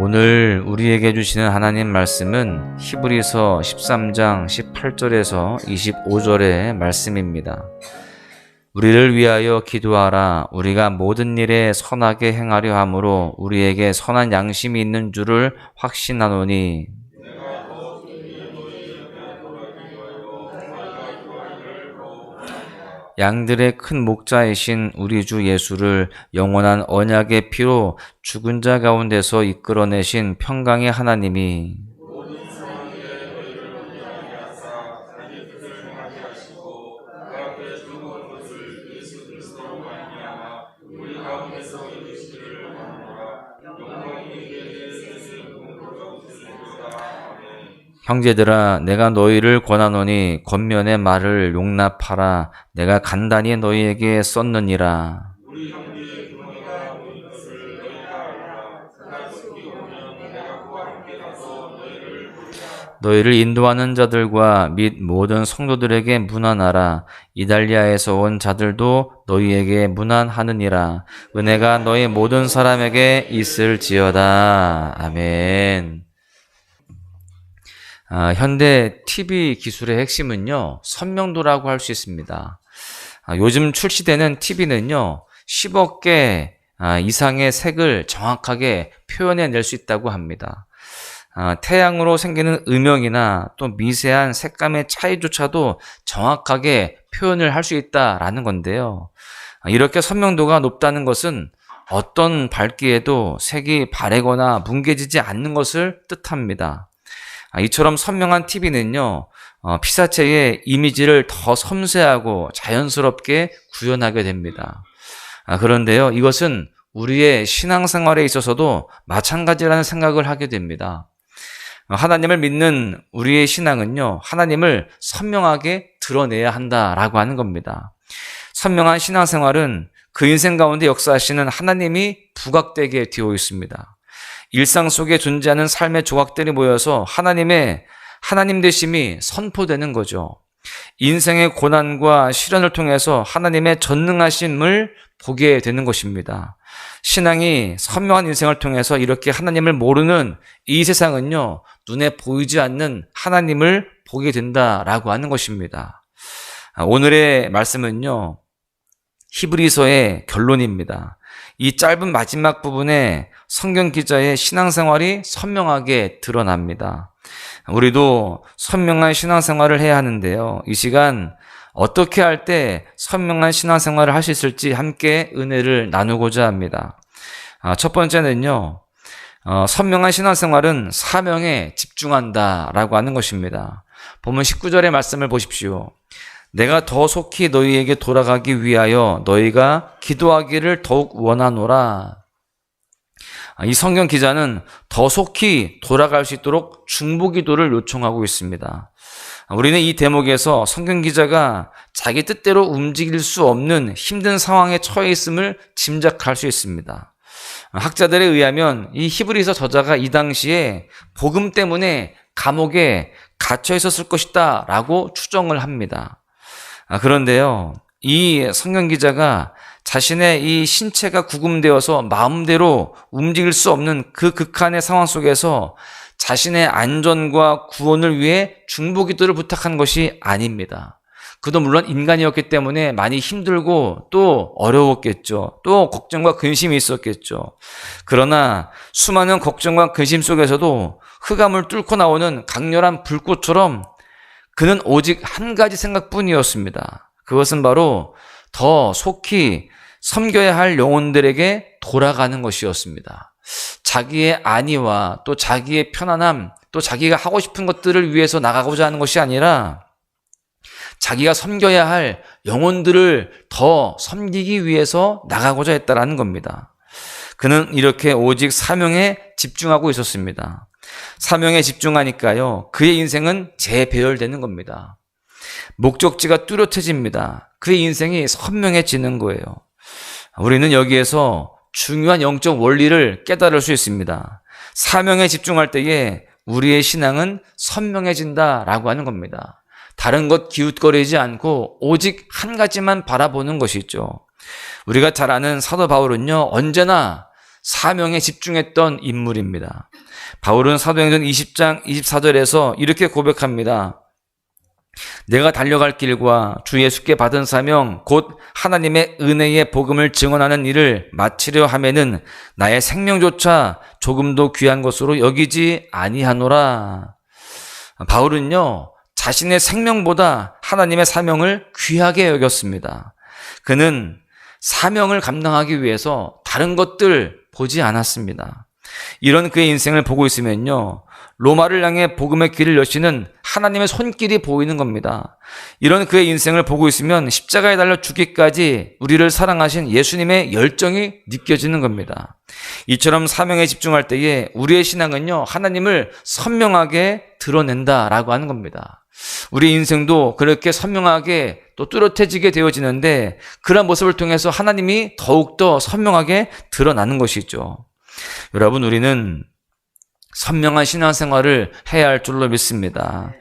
오늘 우리에게 주시는 하나님 말씀은 히브리서 13장 18절에서 25절의 말씀입니다. 우리를 위하여 기도하라. 우리가 모든 일에 선하게 행하려 함으로 우리에게 선한 양심이 있는 줄을 확신하노니 양들의 큰 목자이신 우리 주 예수를 영원한 언약의 피로 죽은 자 가운데서 이끌어내신 평강의 하나님이 형제들아, 내가 너희를 권하노니 겉면의 말을 용납하라. 내가 간단히 너희에게 썼느니라. 너희를 인도하는 자들과 및 모든 성도들에게 문안하라. 이달리아에서 온 자들도 너희에게 문안하느니라. 은혜가 너희 모든 사람에게 있을지어다. 아멘. 현대 TV 기술의 핵심은요, 선명도라고 할 수 있습니다. 요즘 출시되는 TV는요, 10억 개 이상의 색을 정확하게 표현해낼 수 있다고 합니다. 태양으로 생기는 음영이나 또 미세한 색감의 차이조차도 정확하게 표현을 할 수 있다라는 건데요. 이렇게 선명도가 높다는 것은 어떤 밝기에도 색이 바래거나 뭉개지지 않는 것을 뜻합니다. 이처럼 선명한 TV는요, 피사체의 이미지를 더 섬세하고 자연스럽게 구현하게 됩니다. 그런데요, 이것은 우리의 신앙생활에 있어서도 마찬가지라는 생각을 하게 됩니다. 하나님을 믿는 우리의 신앙은요, 하나님을 선명하게 드러내야 한다라고 하는 겁니다. 선명한 신앙생활은 그 인생 가운데 역사하시는 하나님이 부각되게 되어 있습니다. 일상 속에 존재하는 삶의 조각들이 모여서 하나님 되심이 선포되는 거죠. 인생의 고난과 시련을 통해서 하나님의 전능하심을 보게 되는 것입니다. 신앙이 선명한 인생을 통해서 이렇게 하나님을 모르는 이 세상은요, 눈에 보이지 않는 하나님을 보게 된다라고 하는 것입니다. 오늘의 말씀은요, 히브리서의 결론입니다. 이 짧은 마지막 부분에 성경 기자의 신앙생활이 선명하게 드러납니다. 우리도 선명한 신앙생활을 해야 하는데요. 이 시간 어떻게 할 때 선명한 신앙생활을 할 수 있을지 함께 은혜를 나누고자 합니다. 첫 번째는요, 선명한 신앙생활은 사명에 집중한다라고 하는 것입니다. 본문 19절의 말씀을 보십시오. 내가 더 속히 너희에게 돌아가기 위하여 너희가 기도하기를 더욱 원하노라. 이 성경 기자는 더 속히 돌아갈 수 있도록 중보기도를 요청하고 있습니다. 우리는 이 대목에서 성경 기자가 자기 뜻대로 움직일 수 없는 힘든 상황에 처해 있음을 짐작할 수 있습니다. 학자들에 의하면 이 히브리서 저자가 이 당시에 복음 때문에 감옥에 갇혀 있었을 것이다 라고 추정을 합니다. 그런데요, 이 성경 기자가 자신의 이 신체가 구금되어서 마음대로 움직일 수 없는 그 극한의 상황 속에서 자신의 안전과 구원을 위해 중보기도를 부탁한 것이 아닙니다. 그도 물론 인간이었기 때문에 많이 힘들고 또 어려웠겠죠. 또 걱정과 근심이 있었겠죠. 그러나 수많은 걱정과 근심 속에서도 흑암을 뚫고 나오는 강렬한 불꽃처럼 그는 오직 한 가지 생각뿐이었습니다. 그것은 바로 더 속히 섬겨야 할 영혼들에게 돌아가는 것이었습니다. 자기의 안위와 또 자기의 편안함, 또 자기가 하고 싶은 것들을 위해서 나가고자 하는 것이 아니라 자기가 섬겨야 할 영혼들을 더 섬기기 위해서 나가고자 했다라는 겁니다. 그는 이렇게 오직 사명에 집중하고 있었습니다. 사명에 집중하니까요, 그의 인생은 재배열되는 겁니다. 목적지가 뚜렷해집니다. 그의 인생이 선명해지는 거예요. 우리는 여기에서 중요한 영적 원리를 깨달을 수 있습니다. 사명에 집중할 때에 우리의 신앙은 선명해진다라고 하는 겁니다. 다른 것 기웃거리지 않고 오직 한 가지만 바라보는 것이죠. 우리가 잘 아는 사도 바울은요, 언제나 사명에 집중했던 인물입니다. 바울은 사도행전 20장 24절에서 이렇게 고백합니다. 내가 달려갈 길과 주 예수께 받은 사명 곧 하나님의 은혜의 복음을 증언하는 일을 마치려 하면은 나의 생명조차 조금도 귀한 것으로 여기지 아니하노라. 바울은요, 자신의 생명보다 하나님의 사명을 귀하게 여겼습니다. 그는 사명을 감당하기 위해서 다른 것들 보지 않았습니다. 이런 그의 인생을 보고 있으면요, 로마를 향해 복음의 길을 여시는 하나님의 손길이 보이는 겁니다. 이런 그의 인생을 보고 있으면 십자가에 달려 죽기까지 우리를 사랑하신 예수님의 열정이 느껴지는 겁니다. 이처럼 사명에 집중할 때에 우리의 신앙은요, 하나님을 선명하게 드러낸다라고 하는 겁니다. 우리 인생도 그렇게 선명하게 또 뚜렷해지게 되어지는데 그런 모습을 통해서 하나님이 더욱더 선명하게 드러나는 것이죠. 여러분, 우리는 선명한 신앙생활을 해야 할 줄로 믿습니다.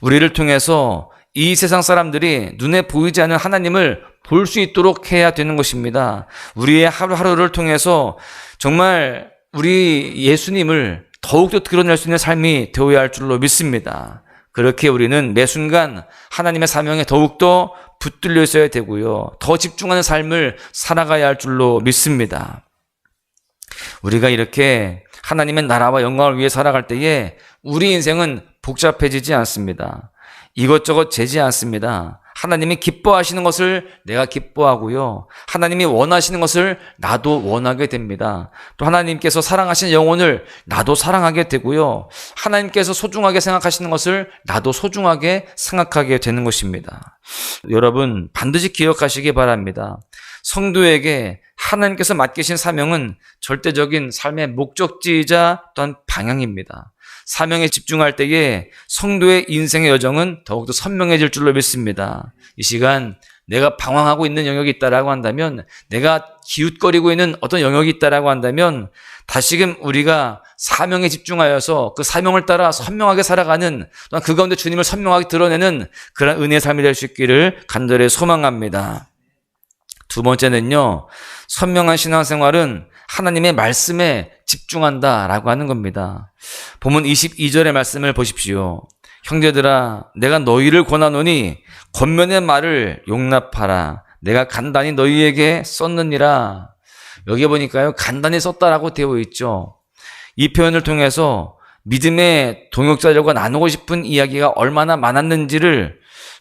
우리를 통해서 이 세상 사람들이 눈에 보이지 않는 하나님을 볼 수 있도록 해야 되는 것입니다. 우리의 하루하루를 통해서 정말 우리 예수님을 더욱더 드러낼 수 있는 삶이 되어야 할 줄로 믿습니다. 그렇게 우리는 매 순간 하나님의 사명에 더욱더 붙들려 있어야 되고요, 더 집중하는 삶을 살아가야 할 줄로 믿습니다. 우리가 이렇게 하나님의 나라와 영광을 위해 살아갈 때에 우리 인생은 복잡해지지 않습니다. 이것저것 재지 않습니다. 하나님이 기뻐하시는 것을 내가 기뻐하고요, 하나님이 원하시는 것을 나도 원하게 됩니다. 또 하나님께서 사랑하시는 영혼을 나도 사랑하게 되고요, 하나님께서 소중하게 생각하시는 것을 나도 소중하게 생각하게 되는 것입니다. 여러분, 반드시 기억하시기 바랍니다. 성도에게 하나님께서 맡기신 사명은 절대적인 삶의 목적지이자 또한 방향입니다. 사명에 집중할 때에 성도의 인생의 여정은 더욱더 선명해질 줄로 믿습니다. 이 시간 내가 방황하고 있는 영역이 있다라고 한다면, 내가 기웃거리고 있는 어떤 영역이 있다라고 한다면 다시금 우리가 사명에 집중하여서 그 사명을 따라 선명하게 살아가는, 또한 그 가운데 주님을 선명하게 드러내는 그런 은혜의 삶이 될 수 있기를 간절히 소망합니다. 두 번째는요, 선명한 신앙생활은 하나님의 말씀에 집중한다라고 하는 겁니다. 본문 22절의 말씀을 보십시오. 형제들아, 내가 너희를 권하노니 권면의 말을 용납하라. 내가 간단히 너희에게 썼느니라. 여기 보니까요, 간단히 썼다라고 되어 있죠. 이 표현을 통해서 믿음의 동역자들과 나누고 싶은 이야기가 얼마나 많았는지를,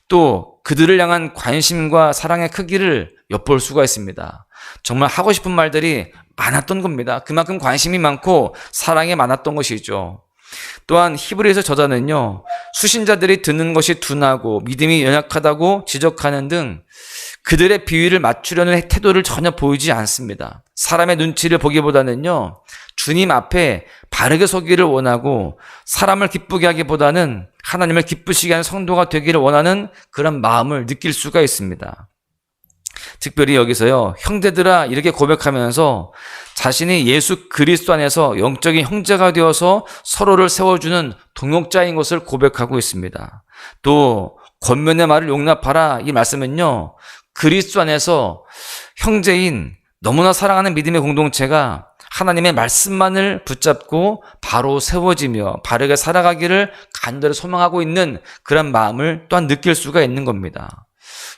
또 그들을 향한 관심과 사랑의 크기를 엿볼 수가 있습니다. 정말 하고 싶은 말들이 많았던 겁니다. 그만큼 관심이 많고 사랑이 많았던 것이죠. 또한 히브리서 저자는요, 수신자들이 듣는 것이 둔하고 믿음이 연약하다고 지적하는 등 그들의 비위를 맞추려는 태도를 전혀 보이지 않습니다. 사람의 눈치를 보기보다는요, 주님 앞에 바르게 서기를 원하고 사람을 기쁘게 하기보다는 하나님을 기쁘시게 하는 성도가 되기를 원하는 그런 마음을 느낄 수가 있습니다. 특별히 여기서요, 형제들아 이렇게 고백하면서 자신이 예수 그리스도 안에서 영적인 형제가 되어서 서로를 세워주는 동역자인 것을 고백하고 있습니다. 또 권면의 말을 용납하라, 이 말씀은요, 그리스도 안에서 형제인 너무나 사랑하는 믿음의 공동체가 하나님의 말씀만을 붙잡고 바로 세워지며 바르게 살아가기를 간절히 소망하고 있는 그런 마음을 또한 느낄 수가 있는 겁니다.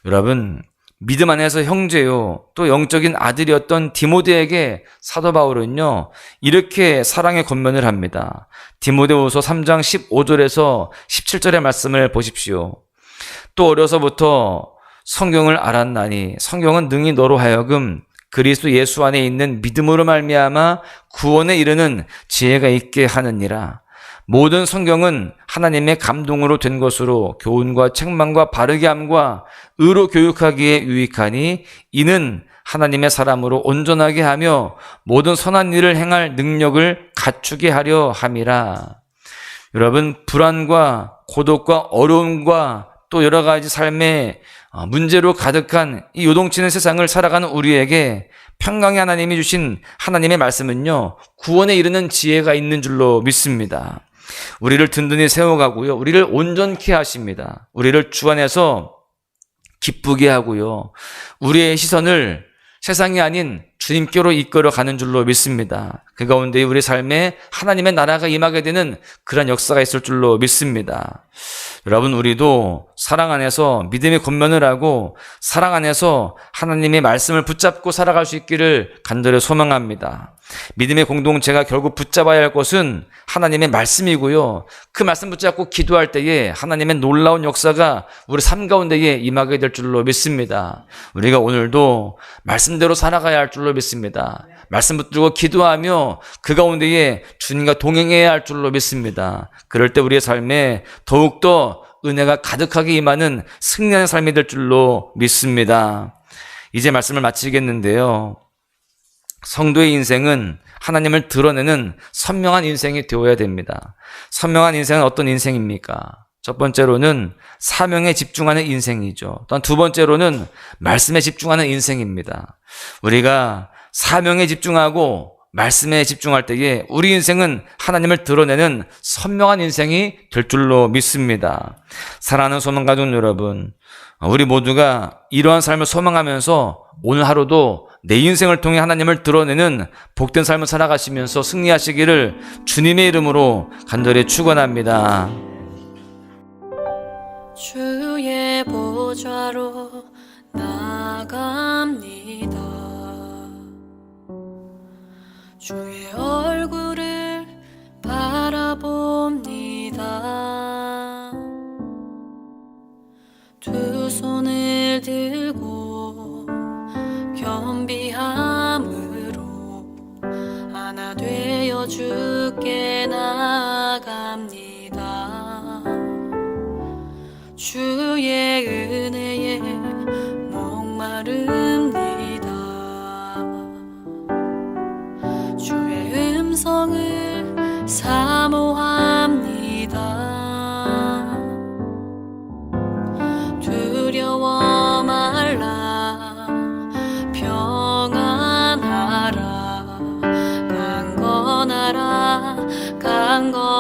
여러분, 믿음 안에서 형제요, 또 영적인 아들이었던 디모데에게 사도 바울은요, 이렇게 사랑의 권면을 합니다. 디모데후서 3장 15절에서 17절의 말씀을 보십시오. 또 어려서부터 성경을 알았나니 성경은 능히 너로 하여금 그리스도 예수 안에 있는 믿음으로 말미암아 구원에 이르는 지혜가 있게 하느니라. 모든 성경은 하나님의 감동으로 된 것으로 교훈과 책망과 바르게 함과 의로 교육하기에 유익하니 이는 하나님의 사람으로 온전하게 하며 모든 선한 일을 행할 능력을 갖추게 하려 함이라. 여러분, 불안과 고독과 어려움과 또 여러 가지 삶의 문제로 가득한 이 요동치는 세상을 살아가는 우리에게 평강의 하나님이 주신 하나님의 말씀은요, 구원에 이르는 지혜가 있는 줄로 믿습니다. 우리를 든든히 세워가고요, 우리를 온전케 하십니다. 우리를 주 안에서 기쁘게 하고요, 우리의 시선을 세상이 아닌 주님께로 이끌어가는 줄로 믿습니다. 그 가운데 우리 삶에 하나님의 나라가 임하게 되는 그런 역사가 있을 줄로 믿습니다. 여러분, 우리도 사랑 안에서 믿음의 권면을 하고 사랑 안에서 하나님의 말씀을 붙잡고 살아갈 수 있기를 간절히 소망합니다. 믿음의 공동체가 결국 붙잡아야 할 것은 하나님의 말씀이고요. 그 말씀 붙잡고 기도할 때에 하나님의 놀라운 역사가 우리 삶 가운데에 임하게 될 줄로 믿습니다. 우리가 오늘도 말씀대로 살아가야 할 줄로 믿습니다. 말씀 붙들고 기도하며 그 가운데에 주님과 동행해야 할 줄로 믿습니다. 그럴 때 우리의 삶에 더욱더 은혜가 가득하게 임하는 승리하는 삶이 될 줄로 믿습니다. 이제 말씀을 마치겠는데요. 성도의 인생은 하나님을 드러내는 선명한 인생이 되어야 됩니다. 선명한 인생은 어떤 인생입니까? 첫 번째로는 사명에 집중하는 인생이죠. 또한 두 번째로는 말씀에 집중하는 인생입니다. 우리가 사명에 집중하고 말씀에 집중할 때에 우리 인생은 하나님을 드러내는 선명한 인생이 될 줄로 믿습니다. 사랑하는 소망가족 여러분, 우리 모두가 이러한 삶을 소망하면서 오늘 하루도 내 인생을 통해 하나님을 드러내는 복된 삶을 살아가시면서 승리하시기를 주님의 이름으로 간절히 축원합니다. 주의 보좌로 나갑니다. 주의 얼굴을 바라봅니다. 두 손을 들고 겸비함으로 하나 되어 주께 나갑니다. 주의 은혜에 목마릅니다. 주의 음성을 사모합니다. 두려워 말라 평안하라 강건하라 강건